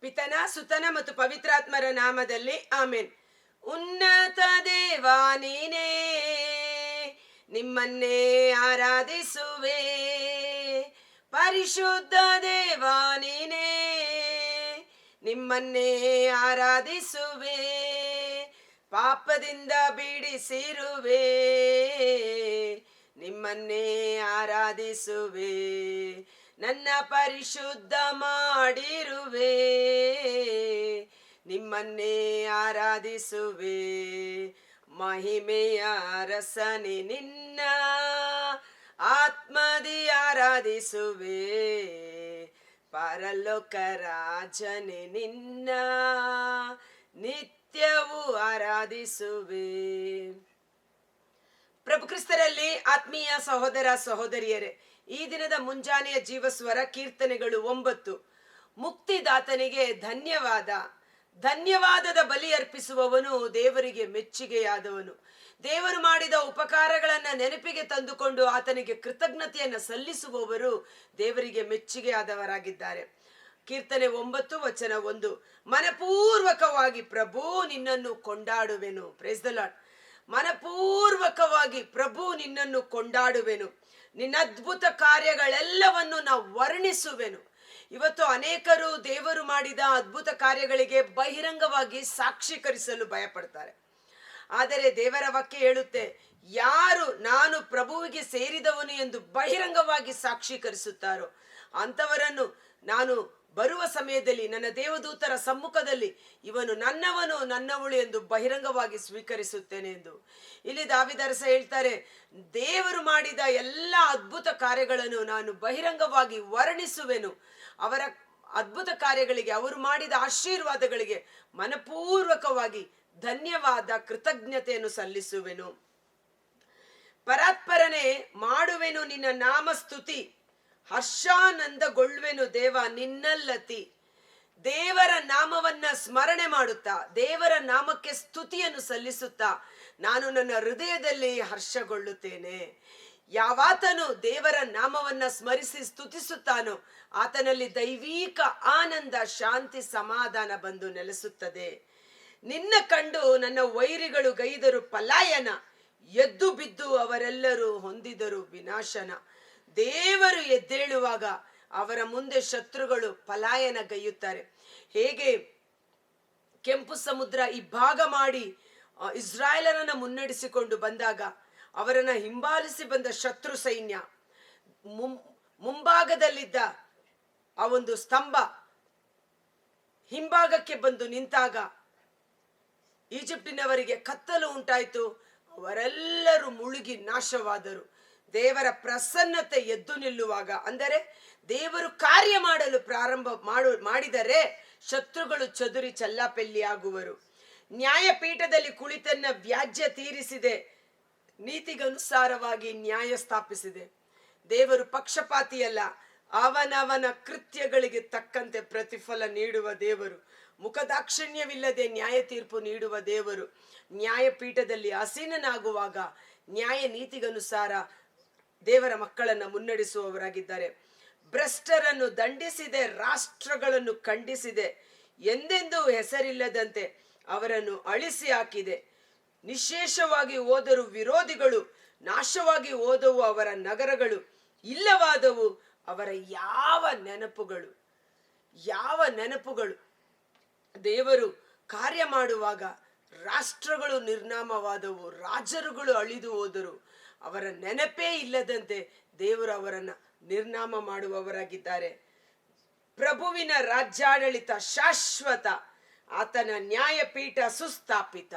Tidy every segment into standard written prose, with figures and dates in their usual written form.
ಪಿತನ ಸುತನ ಮತ್ತು ಪವಿತ್ರಾತ್ಮರ ನಾಮದಲ್ಲಿ ಆಮೇನ್. ಉನ್ನತ ದೇವ ನೀನೇ, ನಿಮ್ಮನ್ನೇ ಆರಾಧಿಸುವೆ. ಪರಿಶುದ್ಧ ದೇವ ನೀನೇ, ನಿಮ್ಮನ್ನೇ ಆರಾಧಿಸುವೆ. ಪಾಪದಿಂದ ಬಿಡಿಸಿರುವೆ, ನಿಮ್ಮನ್ನೇ ಆರಾಧಿಸುವೆ. ನನ್ನ ಪರಿಶುದ್ಧ ಮಾಡಿರುವೆ, ನಿಮ್ಮನ್ನೇ ಆರಾಧಿಸುವೆ. ಮಹಿಮೆಯ ರಸನೆ ನಿನ್ನ ಆತ್ಮದಿ ಆರಾಧಿಸುವೆ. ಪರಲೋಕ ರಾಜನೆ ನಿನ್ನ ನಿತ್ಯವೂ ಆರಾಧಿಸುವೆ. ಪ್ರಭು ಕ್ರಿಸ್ತರಲ್ಲಿ ಆತ್ಮೀಯ ಸಹೋದರ ಸಹೋದರಿಯರೇ, ಈ ದಿನದ ಮುಂಜಾನೆಯ ಜೀವಸ್ವರ ಕೀರ್ತನೆಗಳು 9. ಮುಕ್ತಿದಾತನಿಗೆ ಧನ್ಯವಾದ. ಧನ್ಯವಾದದ ಬಲಿ ಅರ್ಪಿಸುವವನು ದೇವರಿಗೆ ಮೆಚ್ಚುಗೆಯಾದವನು. ದೇವರು ಮಾಡಿದ ಉಪಕಾರಗಳನ್ನ ನೆನಪಿಗೆ ತಂದುಕೊಂಡು ಆತನಿಗೆ ಕೃತಜ್ಞತೆಯನ್ನ ಸಲ್ಲಿಸುವವರು ದೇವರಿಗೆ ಮೆಚ್ಚುಗೆಯಾದವರಾಗಿದ್ದಾರೆ. ಕೀರ್ತನೆ 9 ವಚನ 1. ಮನಪೂರ್ವಕವಾಗಿ ಪ್ರಭು ನಿನ್ನನ್ನು ಕೊಂಡಾಡುವೆನು. Praise the lord. ಮನಪೂರ್ವಕವಾಗಿ ಪ್ರಭು ನಿನ್ನನ್ನು ಕೊಂಡಾಡುವೆನು. ನಿನ್ನ ಅದ್ಭುತ ಕಾರ್ಯಗಳೆಲ್ಲವನ್ನು ನಾವು ವರ್ಣಿಸುವೆನು. ಇವತ್ತು ಅನೇಕರು ದೇವರು ಮಾಡಿದ ಅದ್ಭುತ ಕಾರ್ಯಗಳಿಗೆ ಬಹಿರಂಗವಾಗಿ ಸಾಕ್ಷೀಕರಿಸಲು ಭಯಪಡ್ತಾರೆ. ಆದರೆ ದೇವರ ವಾಕ್ಯ ಹೇಳುತ್ತೆ, ಯಾರು ನಾನು ಪ್ರಭುವಿಗೆ ಸೇರಿದವನು ಎಂದು ಬಹಿರಂಗವಾಗಿ ಸಾಕ್ಷೀಕರಿಸುತ್ತಾರೋ ಅಂಥವರನ್ನು ನಾನು ಬರುವ ಸಮಯದಲ್ಲಿ ನನ್ನ ದೇವದೂತರ ಸಮ್ಮುಖದಲ್ಲಿ ಇವನು ನನ್ನವನು ನನ್ನವಳು ಎಂದು ಬಹಿರಂಗವಾಗಿ ಸ್ವೀಕರಿಸುತ್ತೇನೆ ಎಂದು. ಇಲ್ಲಿ ದಾವೀದರಸ ಹೇಳ್ತಾರೆ, ದೇವರು ಮಾಡಿದ ಎಲ್ಲ ಅದ್ಭುತ ಕಾರ್ಯಗಳನ್ನು ನಾನು ಬಹಿರಂಗವಾಗಿ ವರ್ಣಿಸುವೆನು. ಅವರ ಅದ್ಭುತ ಕಾರ್ಯಗಳಿಗೆ, ಅವರು ಮಾಡಿದ ಆಶೀರ್ವಾದಗಳಿಗೆ ಮನಪೂರ್ವಕವಾಗಿ ಧನ್ಯವಾದ ಕೃತಜ್ಞತೆಯನ್ನು ಸಲ್ಲಿಸುವೆನು. ಪರಾತ್ಪರನೆ ಮಾಡುವೆನು ನಿನ್ನ ನಾಮಸ್ತುತಿ, ಹರ್ಷಾನಂದಗೊಳ್ಳುವೆನು ದೇವ ನಿನ್ನಲ್ಲತಿ. ದೇವರ ನಾಮವನ್ನ ಸ್ಮರಣೆ ಮಾಡುತ್ತಾ, ದೇವರ ನಾಮಕ್ಕೆ ಸ್ತುತಿಯನ್ನು ಸಲ್ಲಿಸುತ್ತಾ ನಾನು ನನ್ನ ಹೃದಯದಲ್ಲಿ ಹರ್ಷಗೊಳ್ಳುತ್ತೇನೆ. ಯಾವಾತನು ದೇವರ ನಾಮವನ್ನ ಸ್ಮರಿಸಿ ಸ್ತುತಿಸುತ್ತಾನೋ ಆತನಲ್ಲಿ ದೈವಿಕ ಆನಂದ, ಶಾಂತಿ, ಸಮಾಧಾನ ಬಂದು ನೆಲೆಸುತ್ತದೆ. ನಿನ್ನ ಕಂಡು ನನ್ನ ವೈರಿಗಳು ಗೈದರು ಪಲಾಯನ, ಎದ್ದು ಬಿದ್ದು ಅವರೆಲ್ಲರೂ ಹೊಂದಿದರು ವಿನಾಶನ. ದೇವರು ಎದ್ದೇಳುವಾಗ ಅವರ ಮುಂದೆ ಶತ್ರುಗಳು ಪಲಾಯನ ಗೈಯುತ್ತಾರೆ. ಹೇಗೆ ಕೆಂಪು ಸಮುದ್ರ ಇಬ್ಬಾಗ ಮಾಡಿ ಇಸ್ರಾಯೇಲರನ್ನ ಮುನ್ನಡೆಸಿಕೊಂಡು ಬಂದಾಗ ಅವರನ್ನ ಹಿಂಬಾಲಿಸಿ ಬಂದ ಶತ್ರು ಸೈನ್ಯ ಮುಂಭಾಗದಲ್ಲಿದ್ದ ಆ ಒಂದು ಸ್ತಂಭ ಹಿಂಭಾಗಕ್ಕೆ ಬಂದು ನಿಂತಾಗ ಈಜಿಪ್ಟಿನವರಿಗೆ ಕತ್ತಲು ಉಂಟಾಯಿತು. ಅವರೆಲ್ಲರೂ ಮುಳುಗಿ ನಾಶವಾದರು. ದೇವರ ಪ್ರಸನ್ನತೆ ಎದ್ದು ನಿಲ್ಲುವಾಗ, ಅಂದರೆ ದೇವರು ಕಾರ್ಯ ಮಾಡಲು ಪ್ರಾರಂಭ ಮಾಡಿದರೆ ಶತ್ರುಗಳು ಚದುರಿ ಚಲ್ಲಾಪೆಲ್ಲಿಯಾಗುವರು. ನ್ಯಾಯಪೀಠದಲ್ಲಿ ಕುಳಿತನ್ನ ವ್ಯಾಜ್ಯ ತೀರಿಸಿದೆ, ನೀತಿಗನುಸಾರವಾಗಿ ನ್ಯಾಯ ಸ್ಥಾಪಿಸಿದೆ. ದೇವರು ಪಕ್ಷಪಾತಿಯಲ್ಲ, ಅವನವನ ಕೃತ್ಯಗಳಿಗೆ ತಕ್ಕಂತೆ ಪ್ರತಿಫಲ ನೀಡುವ ದೇವರು. ಮುಖದಾಕ್ಷಿಣ್ಯವಿಲ್ಲದೆ ನ್ಯಾಯ ತೀರ್ಪು ನೀಡುವ ದೇವರು. ನ್ಯಾಯಪೀಠದಲ್ಲಿ ಆಸೀನನಾಗುವಾಗ ನ್ಯಾಯ ನೀತಿಗನುಸಾರ ದೇವರ ಮಕ್ಕಳನ್ನು ಮುನ್ನಡೆಸುವವರಾಗಿದ್ದಾರೆ. ಭ್ರಷ್ಟರನ್ನು ದಂಡಿಸಿದೆ, ರಾಷ್ಟ್ರಗಳನ್ನು ಖಂಡಿಸಿದೆ, ಎಂದೆಂದೂ ಹೆಸರಿಲ್ಲದಂತೆ ಅವರನ್ನು ಅಳಿಸಿ ಹಾಕಿದೆ. ನಿಶೇಷವಾಗಿ ಹೋದರು ವಿರೋಧಿಗಳು, ನಾಶವಾಗಿ ಹೋದವು ಅವರ ನಗರಗಳು, ಇಲ್ಲವಾದವು ಅವರ ಯಾವ ನೆನಪುಗಳು. ದೇವರು ಕಾರ್ಯ ಮಾಡುವಾಗ ರಾಷ್ಟ್ರಗಳು ನಿರ್ನಾಮವಾದವು, ರಾಜರುಗಳು ಅಳಿದು ಹೋದರು. ಅವರ ನೆನಪೇ ಇಲ್ಲದಂತೆ ದೇವರು ಅವರನ್ನ ನಿರ್ನಾಮ ಮಾಡುವವರಾಗಿದ್ದಾರೆ. ಪ್ರಭುವಿನ ರಾಜ್ಯಾಡಳಿತ ಶಾಶ್ವತ, ಆತನ ನ್ಯಾಯಪೀಠ ಸುಸ್ಥಾಪಿತ.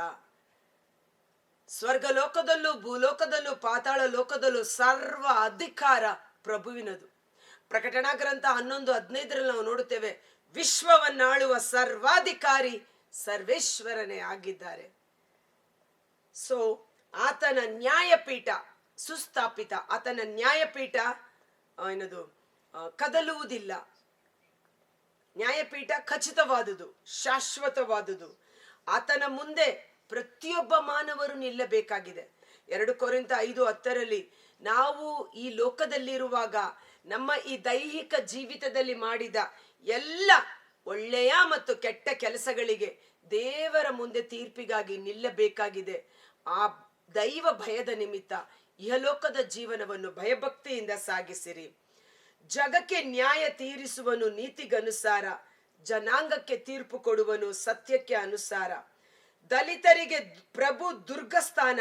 ಸ್ವರ್ಗಲೋಕದಲ್ಲೂ ಭೂಲೋಕದಲ್ಲೂ ಪಾತಾಳ ಲೋಕದಲ್ಲೂ ಸರ್ವ ಅಧಿಕಾರ ಪ್ರಭುವಿನದು. ಪ್ರಕಟಣಾ ಗ್ರಂಥ 11:15 ನಾವು ನೋಡುತ್ತೇವೆ, ವಿಶ್ವವನ್ನಾಳುವ ಸರ್ವಾಧಿಕಾರಿ ಸರ್ವೇಶ್ವರನೇ ಆಗಿದ್ದಾರೆ. ಸೊ ಆತನ ನ್ಯಾಯಪೀಠ ಸುಸ್ಥಾಪಿತ. ಆತನ ನ್ಯಾಯಪೀಠ ಕದಲುವುದಿಲ್ಲ. ನ್ಯಾಯಪೀಠ ಖಚಿತವಾದುದು, ಶಾಶ್ವತವಾದುದು. ಆತನ ಮುಂದೆ ಪ್ರತಿಯೊಬ್ಬ ಮಾನವರು ನಿಲ್ಲಬೇಕಾಗಿದೆ. 2 ಕೊರಿಂಥ 5:10 ನಾವು ಈ ಲೋಕದಲ್ಲಿರುವಾಗ ನಮ್ಮ ಈ ದೈಹಿಕ ಜೀವಿತದಲ್ಲಿ ಮಾಡಿದ ಎಲ್ಲ ಒಳ್ಳೆಯ ಮತ್ತು ಕೆಟ್ಟ ಕೆಲಸಗಳಿಗೆ ದೇವರ ಮುಂದೆ ತೀರ್ಪಿಗಾಗಿ ನಿಲ್ಲಬೇಕಾಗಿದೆ. ಆ ದೈವ ಭಯದ ನಿಮಿತ್ತ ಇಹಲೋಕದ ಜೀವನವನ್ನು ಭಯಭಕ್ತಿಯಿಂದ ಸಾಗಿಸಿರಿ. ಜಗಕ್ಕೆ ನ್ಯಾಯ ತೀರಿಸುವನು ನೀತಿಗನುಸಾರ, ಜನಾಂಗಕ್ಕೆ ತೀರ್ಪು ಕೊಡುವನು ಸತ್ಯಕ್ಕೆ ಅನುಸಾರ. ದಲಿತರಿಗೆ ಪ್ರಭು ದುರ್ಗಸ್ಥಾನ,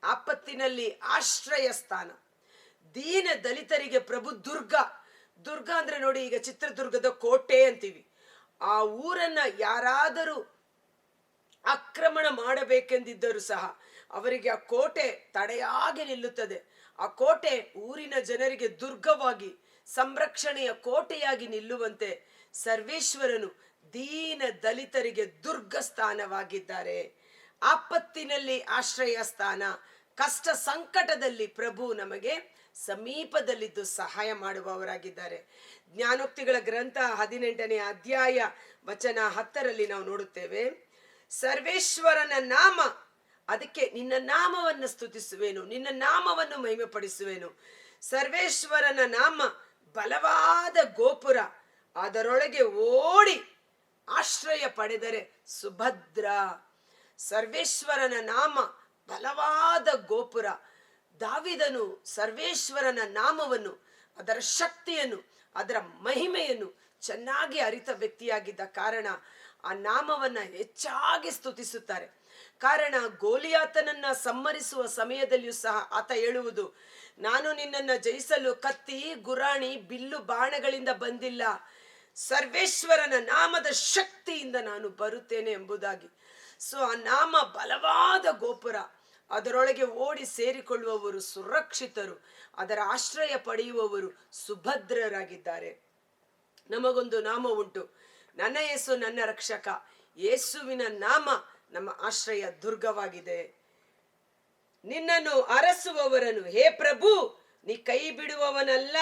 ಆಪತ್ತಿನಲ್ಲಿ ಆಶ್ರಯ ಸ್ಥಾನ. ದೀನ ದಲಿತರಿಗೆ ಪ್ರಭು ದುರ್ಗ. ದುರ್ಗ ಅಂದ್ರೆ ನೋಡಿ, ಈಗ ಚಿತ್ರದುರ್ಗದ ಕೋಟೆ ಅಂತೀವಿ. ಆ ಊರನ್ನ ಯಾರಾದರೂ ಆಕ್ರಮಣ ಮಾಡಬೇಕೆಂದಿದ್ದರೂ ಸಹ ಅವರಿಗೆ ಆ ಕೋಟೆ ತಡೆಯಾಗಿ ನಿಲ್ಲುತ್ತದೆ. ಆ ಕೋಟೆ ಊರಿನ ಜನರಿಗೆ ದುರ್ಗವಾಗಿ, ಸಂರಕ್ಷಣೆಯ ಕೋಟೆಯಾಗಿ ನಿಲ್ಲುವಂತೆ ಸರ್ವೇಶ್ವರನು ದೀನ ದಲಿತರಿಗೆ ದುರ್ಗ ಸ್ಥಾನವಾಗಿದ್ದಾರೆ. ಆಪತ್ತಿನಲ್ಲಿ ಆಶ್ರಯ ಸ್ಥಾನ, ಕಷ್ಟ ಸಂಕಟದಲ್ಲಿ ಪ್ರಭು ನಮಗೆ ಸಮೀಪದಲ್ಲಿದ್ದು ಸಹಾಯ ಮಾಡುವವರಾಗಿದ್ದಾರೆ. ಜ್ಞಾನೋಕ್ತಿಗಳ ಗ್ರಂಥ 18ನೇ ಅಧ್ಯಾಯ ವಚನ 10ರಲ್ಲಿ ನಾವು ನೋಡುತ್ತೇವೆ, ಸರ್ವೇಶ್ವರನ ನಾಮ, ಅದಕ್ಕೆ ನಿನ್ನ ನಾಮವನ್ನು ಸ್ತುತಿಸುವೆನು, ನಿನ್ನ ನಾಮವನ್ನು ಮಹಿಮೆಪಡಿಸುವೆನು. ಸರ್ವೇಶ್ವರನ ನಾಮ ಬಲವಾದ ಗೋಪುರ, ಅದರೊಳಗೆ ಓಡಿ ಆಶ್ರಯ ಪಡೆದರೆ ಸುಭದ್ರ. ಸರ್ವೇಶ್ವರನ ನಾಮ ಬಲವಾದ ಗೋಪುರ. ದಾವಿದನು ಸರ್ವೇಶ್ವರನ ನಾಮವನ್ನು, ಅದರ ಶಕ್ತಿಯನ್ನು, ಅದರ ಮಹಿಮೆಯನ್ನು ಚೆನ್ನಾಗಿ ಅರಿತ ವ್ಯಕ್ತಿಯಾಗಿದ್ದ ಕಾರಣ ಆ ನಾಮವನ್ನ ಹೆಚ್ಚಾಗಿ ಸ್ತುತಿಸುತ್ತಾರೆ. ಕಾರಣ ಗೋಲಿಯಾತನನ್ನ ಸಂಹರಿಸುವ ಸಮಯದಲ್ಲಿಯೂ ಸಹ ಆತ ಹೇಳುವುದು, ನಾನು ನಿನ್ನನ್ನ ಜಯಿಸಲು ಕತ್ತಿ, ಗುರಾಣಿ, ಬಿಲ್ಲು, ಬಾಣಗಳಿಂದ ಬಂದಿಲ್ಲ, ಸರ್ವೇಶ್ವರನ ನಾಮದ ಶಕ್ತಿಯಿಂದ ನಾನು ಬರುತ್ತೇನೆ ಎಂಬುದಾಗಿ. ಸೊ ಆ ನಾಮ ಬಲವಾದ ಗೋಪುರ, ಅದರೊಳಗೆ ಓಡಿ ಸೇರಿಕೊಳ್ಳುವವರು ಸುರಕ್ಷಿತರು, ಅದರ ಆಶ್ರಯ ಪಡೆಯುವವರು ಸುಭದ್ರರಾಗಿದ್ದಾರೆ. ನಮಗೊಂದು ನಾಮ ಉಂಟು, ನನ್ನ ಯೇಸು ನನ್ನ ರಕ್ಷಕ. ಯೇಸುವಿನ ನಾಮ ನಮ್ಮ ಆಶ್ರಯ ದುರ್ಗವಾಗಿದೆ. ನಿನ್ನನ್ನು ಅರಸುವವರನ್ನು, ಹೇ ಪ್ರಭು, ನೀ ಕೈ ಬಿಡುವವನಲ್ಲ,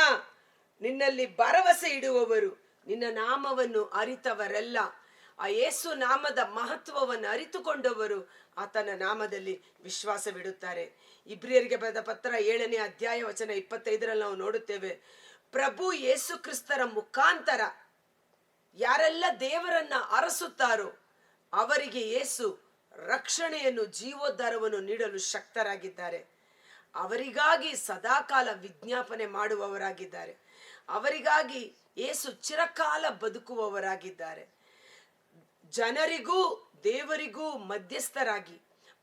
ನಿನ್ನಲ್ಲಿ ಭರವಸೆ ಇಡುವವರು, ನಿನ್ನ ನಾಮವನ್ನು ಅರಿತವರೆಲ್ಲ. ಆ ಯೇಸು ನಾಮದ ಮಹತ್ವವನ್ನು ಅರಿತುಕೊಂಡವರು ಆತನ ನಾಮದಲ್ಲಿ ವಿಶ್ವಾಸವಿಡುತ್ತಾರೆ. ಇಬ್ರಿಯರಿಗೆ ಬರೆದ ಪತ್ರ 7ನೇ ಅಧ್ಯಾಯ ವಚನ 25ರಲ್ಲಿ ನಾವು ನೋಡುತ್ತೇವೆ, ಪ್ರಭು ಯೇಸು ಕ್ರಿಸ್ತರ ಮುಖಾಂತರ ಯಾರೆಲ್ಲ ದೇವರನ್ನ ಅರಸುತ್ತಾರೋ ಅವರಿಗೆ ಯೇಸು ರಕ್ಷಣೆಯನ್ನು, ಜೀವೋದ್ಧಾರವನ್ನು ನೀಡಲು ಶಕ್ತರಾಗಿದ್ದಾರೆ. ಅವರಿಗಾಗಿ ಸದಾಕಾಲ ವಿಜ್ಞಾಪನೆ ಮಾಡುವವರಾಗಿದ್ದಾರೆ. ಅವರಿಗಾಗಿ ಯೇಸು ಚಿರಕಾಲ ಬದುಕುವವರಾಗಿದ್ದಾರೆ. ಜನರಿಗೂ ದೇವರಿಗೂ ಮಧ್ಯಸ್ಥರಾಗಿ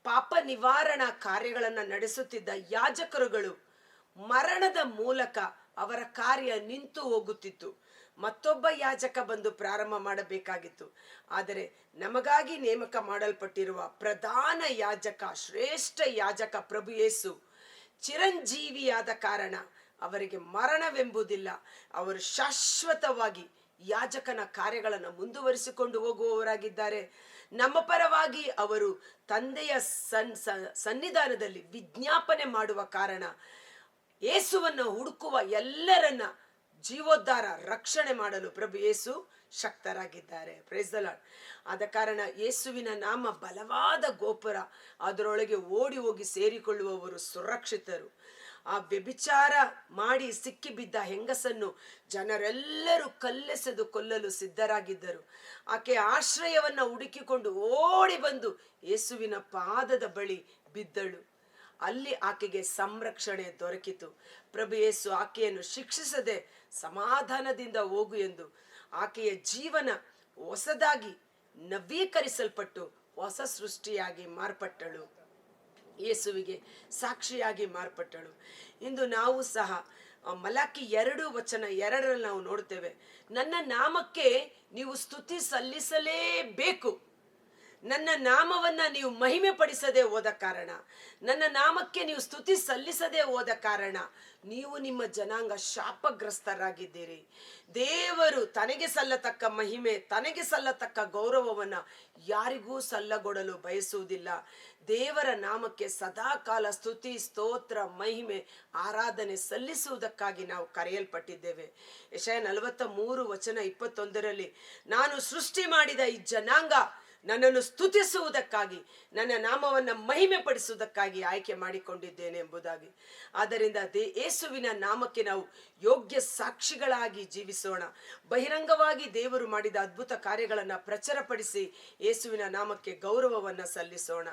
ಪಾಪ ನಿವಾರಣಾ ಕಾರ್ಯಗಳನ್ನು ನಡೆಸುತ್ತಿದ್ದ ಯಾಜಕರುಗಳು ಮರಣದ ಮೂಲಕ ಅವರ ಕಾರ್ಯ ನಿಂತು ಹೋಗುತ್ತಿತ್ತು. ಮತ್ತೊಬ್ಬ ಯಾಜಕ ಬಂದು ಪ್ರಾರಂಭ ಮಾಡಬೇಕಾಗಿತ್ತು. ಆದರೆ ನಮಗಾಗಿ ನೇಮಕ ಮಾಡಲ್ಪಟ್ಟಿರುವ ಪ್ರಧಾನ ಯಾಜಕ, ಶ್ರೇಷ್ಠ ಯಾಜಕ ಪ್ರಭು ಯೇಸು ಚಿರಂಜೀವಿಯಾದ ಕಾರಣ ಅವರಿಗೆ ಮರಣವೆಂಬುದಿಲ್ಲ. ಅವರು ಶಾಶ್ವತವಾಗಿ ಯಾಜಕನ ಕಾರ್ಯಗಳನ್ನು ಮುಂದುವರಿಸಿಕೊಂಡು ಹೋಗುವವರಾಗಿದ್ದಾರೆ. ನಮ್ಮ ಪರವಾಗಿ ಅವರು ತಂದೆಯ ಸನ್ನಿಧಾನದಲ್ಲಿ ವಿಜ್ಞಾಪನೆ ಮಾಡುವ ಕಾರಣ ಯೇಸುವನ್ನು ಹುಡುಕುವ ಎಲ್ಲರನ್ನ ಜೀವೋದ್ಧಾರ, ರಕ್ಷಣೆ ಮಾಡಲು ಪ್ರಭು ಯೇಸು ಶಕ್ತರಾಗಿದ್ದಾರೆ. Praise the lord. ಆದ ಕಾರಣ ಯೇಸುವಿನ ನಾಮ ಬಲವಾದ ಗೋಪುರ, ಅದರೊಳಗೆ ಓಡಿ ಹೋಗಿ ಸೇರಿಕೊಳ್ಳುವವರು ಸುರಕ್ಷಿತರು. ಆ ವ್ಯಭಿಚಾರ ಮಾಡಿ ಸಿಕ್ಕಿಬಿದ್ದ ಹೆಂಗಸನ್ನು ಜನರೆಲ್ಲರೂ ಕಲ್ಲೆಸೆದು ಕೊಲ್ಲಲು ಸಿದ್ಧರಾಗಿದ್ದರು. ಆಕೆ ಆಶ್ರಯವನ್ನ ಹುಡುಕಿಕೊಂಡು ಓಡಿ ಬಂದು ಯೇಸುವಿನ ಪಾದದ ಬಳಿ ಬಿದ್ದಳು. ಅಲ್ಲಿ ಆಕೆಗೆ ಸಂರಕ್ಷಣೆ ದೊರಕಿತು. ಪ್ರಭು ಯೇಸು ಆಕೆಯನ್ನು ಶಿಕ್ಷಿಸದೆ ಸಮಾಧಾನದಿಂದ ಹೋಗು ಎಂದು ಆಕೆಯ ಜೀವನ ಹೊಸದಾಗಿ ನವೀಕರಿಸಲ್ಪಟ್ಟು ಹೊಸ ಸೃಷ್ಟಿಯಾಗಿ ಮಾರ್ಪಟ್ಟಳು. ಯೇಸುವಿಗೆ ಸಾಕ್ಷಿಯಾಗಿ ಮಾರ್ಪಟ್ಟಳು. ಇಂದು ನಾವು ಸಹ ಮಲಾಕಿ 2:2 ನಾವು ನೋಡ್ತೇವೆ, ನನ್ನ ನಾಮಕ್ಕೆ ನೀವು ಸ್ತುತಿ ಸಲ್ಲಿಸಲೇಬೇಕು. ನನ್ನ ನಾಮವನ್ನ ನೀವು ಮಹಿಮೆ ಪಡಿಸದೆ ಹೋದ ಕಾರಣ, ನನ್ನ ನಾಮಕ್ಕೆ ನೀವು ಸ್ತುತಿ ಸಲ್ಲಿಸದೆ ಹೋದ ಕಾರಣ ನೀವು ನಿಮ್ಮ ಜನಾಂಗ ಶಾಪಗ್ರಸ್ತರಾಗಿದ್ದೀರಿ. ದೇವರು ತನಗೆ ಸಲ್ಲತಕ್ಕ ಮಹಿಮೆ, ತನಗೆ ಸಲ್ಲತಕ್ಕ ಗೌರವವನ್ನ ಯಾರಿಗೂ ಸಲ್ಲಗೊಡಲು ಬಯಸುವುದಿಲ್ಲ. ದೇವರ ನಾಮಕ್ಕೆ ಸದಾಕಾಲ ಸ್ತುತಿ, ಸ್ತೋತ್ರ, ಮಹಿಮೆ, ಆರಾಧನೆ ಸಲ್ಲಿಸುವುದಕ್ಕಾಗಿ ನಾವು ಕರೆಯಲ್ಪಟ್ಟಿದ್ದೇವೆ. ಯೆಶಾಯ 43:21, ನಾನು ಸೃಷ್ಟಿ ಮಾಡಿದ ಈ ಜನಾಂಗ ನನ್ನನ್ನು ಸ್ತುತಿಸುವುದಕ್ಕಾಗಿ, ನನ್ನ ನಾಮವನ್ನು ಮಹಿಮೆ ಪಡಿಸುವುದಕ್ಕಾಗಿ ಆಯ್ಕೆ ಮಾಡಿಕೊಂಡಿದ್ದೇನೆ ಎಂಬುದಾಗಿ. ಆದ್ದರಿಂದ ಯೇಸುವಿನ ನಾಮಕ್ಕೆ ನಾವು ಯೋಗ್ಯ ಸಾಕ್ಷಿಗಳಾಗಿ ಜೀವಿಸೋಣ. ಬಹಿರಂಗವಾಗಿ ದೇವರು ಮಾಡಿದ ಅದ್ಭುತ ಕಾರ್ಯಗಳನ್ನು ಪ್ರಚುರಪಡಿಸಿ ಯೇಸುವಿನ ನಾಮಕ್ಕೆ ಗೌರವವನ್ನು ಸಲ್ಲಿಸೋಣ.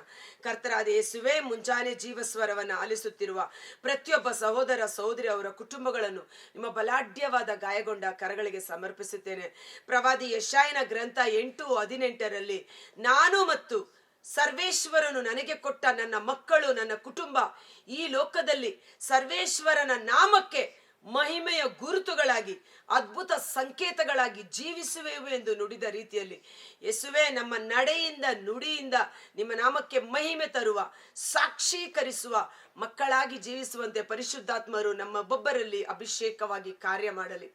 ಕರ್ತರಾದ ಯೇಸುವೇ, ಮುಂಜಾನೆ ಜೀವಸ್ವರವನ್ನು ಆಲಿಸುತ್ತಿರುವ ಪ್ರತಿಯೊಬ್ಬ ಸಹೋದರ ಸಹೋದರಿ ಅವರ ಕುಟುಂಬಗಳನ್ನು ನಿಮ್ಮ ಬಲಾಢ್ಯವಾದ ಗಾಯಗೊಂಡ ಕರಗಳಿಗೆ ಸಮರ್ಪಿಸುತ್ತೇನೆ. ಪ್ರವಾದಿ ಯೆಶಾಯನ ಗ್ರಂಥ 8:18 ನಾನು ಮತ್ತು ಸರ್ವೇಶ್ವರನು ನನಗೆ ಕೊಟ್ಟ ನನ್ನ ಮಕ್ಕಳು, ನನ್ನ ಕುಟುಂಬ ಈ ಲೋಕದಲ್ಲಿ ಸರ್ವೇಶ್ವರನ ನಾಮಕ್ಕೆ ಮಹಿಮೆಯ ಗುರುತುಗಳಾಗಿ, ಅದ್ಭುತ ಸಂಕೇತಗಳಾಗಿ ಜೀವಿಸುವೆವು ಎಂದು ನುಡಿದ ರೀತಿಯಲ್ಲಿ ಯೇಸುವೇ, ನಮ್ಮ ನಡೆಯಿಂದ ನುಡಿಯಿಂದ ನಿಮ್ಮ ನಾಮಕ್ಕೆ ಮಹಿಮೆ ತರುವ, ಸಾಕ್ಷೀಕರಿಸುವ ಮಕ್ಕಳಾಗಿ ಜೀವಿಸುವಂತೆ ಪರಿಶುದ್ಧಾತ್ಮರು ನಮ್ಮೊಬ್ಬೊಬ್ಬರಲ್ಲಿ ಅಭಿಷೇಕವಾಗಿ ಕಾರ್ಯ ಮಾಡಲಿ.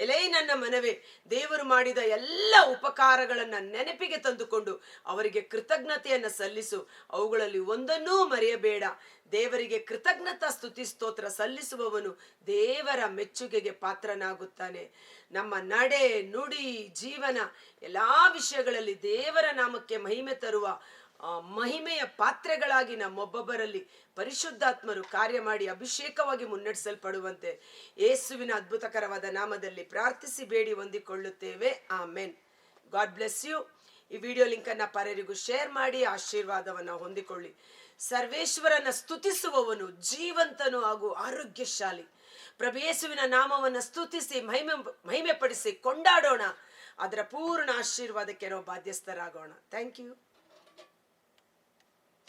ಎಲೇ ನನ್ನ ಮನವೇ, ದೇವರು ಮಾಡಿದ ಎಲ್ಲ ಉಪಕಾರಗಳನ್ನು ನೆನಪಿಗೆ ತಂದುಕೊಂಡು ಅವರಿಗೆ ಕೃತಜ್ಞತೆಯನ್ನು ಸಲ್ಲಿಸು. ಅವುಗಳಲ್ಲಿ ಒಂದನ್ನೂ ಮರೆಯಬೇಡ. ದೇವರಿಗೆ ಕೃತಜ್ಞತಾ ಸ್ತುತಿ ಸ್ತೋತ್ರ ಸಲ್ಲಿಸುವವನು ದೇವರ ಮೆಚ್ಚುಗೆಗೆ ಪಾತ್ರನಾಗುತ್ತಾನೆ. ನಮ್ಮ ನಡೆ, ನುಡಿ, ಜೀವನ ಎಲ್ಲ ವಿಷಯಗಳಲ್ಲಿ ದೇವರ ನಾಮಕ್ಕೆ ಮಹಿಮೆ ತರುವ ಮಹಿಮೆಯ ಪಾತ್ರೆಗಳಾಗಿ ನಮ್ಮೊಬ್ಬೊಬ್ಬರಲ್ಲಿ ಪರಿಶುದ್ಧಾತ್ಮರು ಕಾರ್ಯ ಮಾಡಿ ಅಭಿಷೇಕವಾಗಿ ಮುನ್ನಡೆಸಲ್ಪಡುವಂತೆ ಯೇಸುವಿನ ಅದ್ಭುತಕರವಾದ ನಾಮದಲ್ಲಿ ಪ್ರಾರ್ಥಿಸಿ ಬೇಡಿ ಹೊಂದಿಕೊಳ್ಳುತ್ತೇವೆ. ಆಮೆನ್. God bless you. ಈ ವಿಡಿಯೋ ಲಿಂಕನ್ನು ಪರರಿಗೂ ಶೇರ್ ಮಾಡಿ ಆಶೀರ್ವಾದವನ್ನು ಹೊಂದಿಕೊಳ್ಳಿ. ಸರ್ವೇಶ್ವರನ ಸ್ತುತಿಸುವವನು ಜೀವಂತನು ಹಾಗೂ ಆರೋಗ್ಯಶಾಲಿ. ಪ್ರಭು ಯೇಸುವಿನ ನಾಮವನ್ನು ಸ್ತುತಿಸಿ ಮಹಿಮೆ ಪಡಿಸಿ ಕೊಂಡಾಡೋಣ. ಅದರ ಪೂರ್ಣ ಆಶೀರ್ವಾದಕ್ಕೆ ನಾವು ಬಾಧ್ಯಸ್ಥರಾಗೋಣ. Thank you.